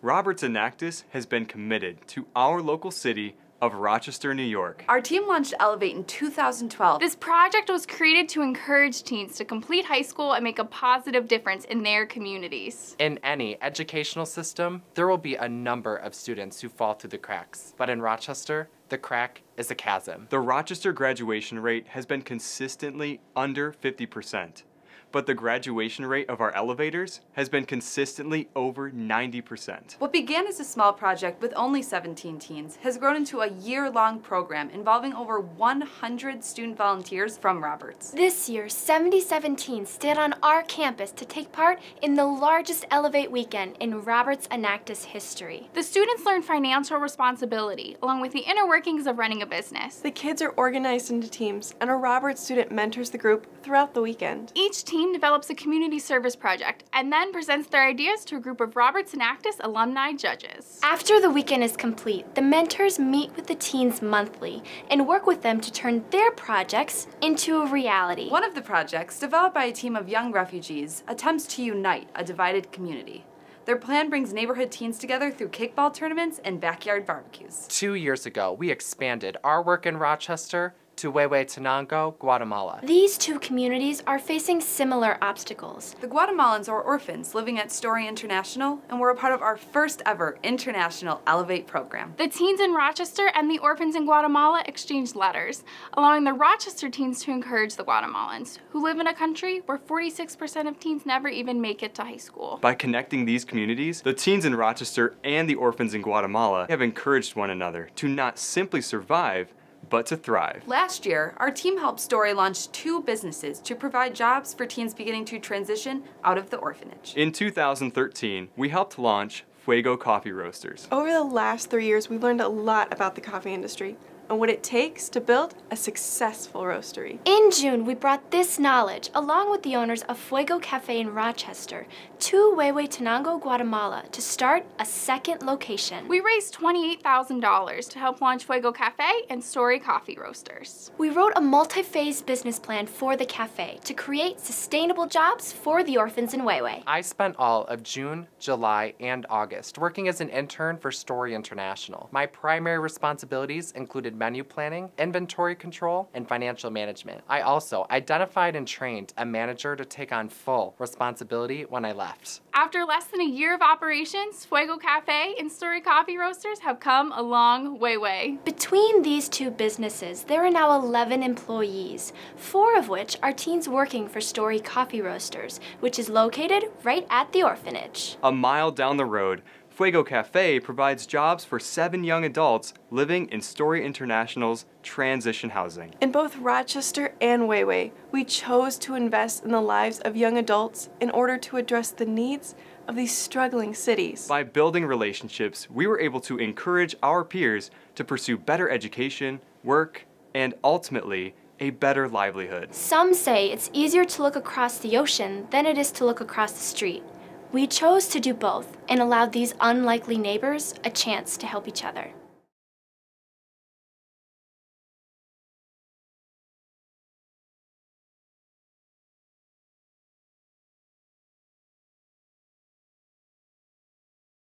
Roberts Enactus has been committed to our local city of Rochester, New York. Our team launched Elevate in 2012. This project was created to encourage teens to complete high school and make a positive difference in their communities. In any educational system, there will be a number of students who fall through the cracks. But in Rochester, the crack is a chasm. The Rochester graduation rate has been consistently under 50%. But the graduation rate of our elevators has been consistently over 90%. What began as a small project with only 17 teens has grown into a year-long program involving over 100 student volunteers from Roberts. This year, 77 teens stayed on our campus to take part in the largest Elevate weekend in Roberts Enactus history. The students learned financial responsibility, along with the inner workings of running a business. The kids are organized into teams, and a Roberts student mentors the group throughout the weekend. Each team develops a community service project and then presents their ideas to a group of Roberts Enactus alumni judges. After the weekend is complete, the mentors meet with the teens monthly and work with them to turn their projects into a reality. One of the projects, developed by a team of young refugees, attempts to unite a divided community. Their plan brings neighborhood teens together through kickball tournaments and backyard barbecues. 2 years ago, we expanded our work in Rochester to Huehuetenango, Guatemala. These two communities are facing similar obstacles. The Guatemalans are orphans living at Story International and were a part of our first ever international Elevate program. The teens in Rochester and the orphans in Guatemala exchanged letters, allowing the Rochester teens to encourage the Guatemalans, who live in a country where 46% of teens never even make it to high school. By connecting these communities, the teens in Rochester and the orphans in Guatemala have encouraged one another to not simply survive, but to thrive. Last year, our team helped Story launch 2 businesses to provide jobs for teens beginning to transition out of the orphanage. In 2013, we helped launch Fuego Coffee Roasters. Over the last 3 years, we've learned a lot about the coffee industry and what it takes to build a successful roastery. In June, we brought this knowledge, along with the owners of Fuego Cafe in Rochester, to Huehuetenango, Guatemala, to start a second location. We raised $28,000 to help launch Fuego Cafe and Story Coffee Roasters. We wrote a multi-phase business plan for the cafe to create sustainable jobs for the orphans in Huehue. I spent all of June, July, and August working as an intern for Story International. My primary responsibilities included menu planning, inventory control, and financial management. I also identified and trained a manager to take on full responsibility when I left. After less than a year of operations, Fuego Cafe and Story Coffee Roasters have come a long way. Between these two businesses, there are now 11 employees, 4 of which are teens working for Story Coffee Roasters, which is located right at the orphanage. A mile down the road, Fuego Cafe provides jobs for 7 young adults living in Story International's transition housing. In both Rochester and Huehue, we chose to invest in the lives of young adults in order to address the needs of these struggling cities. By building relationships, we were able to encourage our peers to pursue better education, work, and ultimately, a better livelihood. Some say it's easier to look across the ocean than it is to look across the street. We chose to do both and allowed these unlikely neighbors a chance to help each other.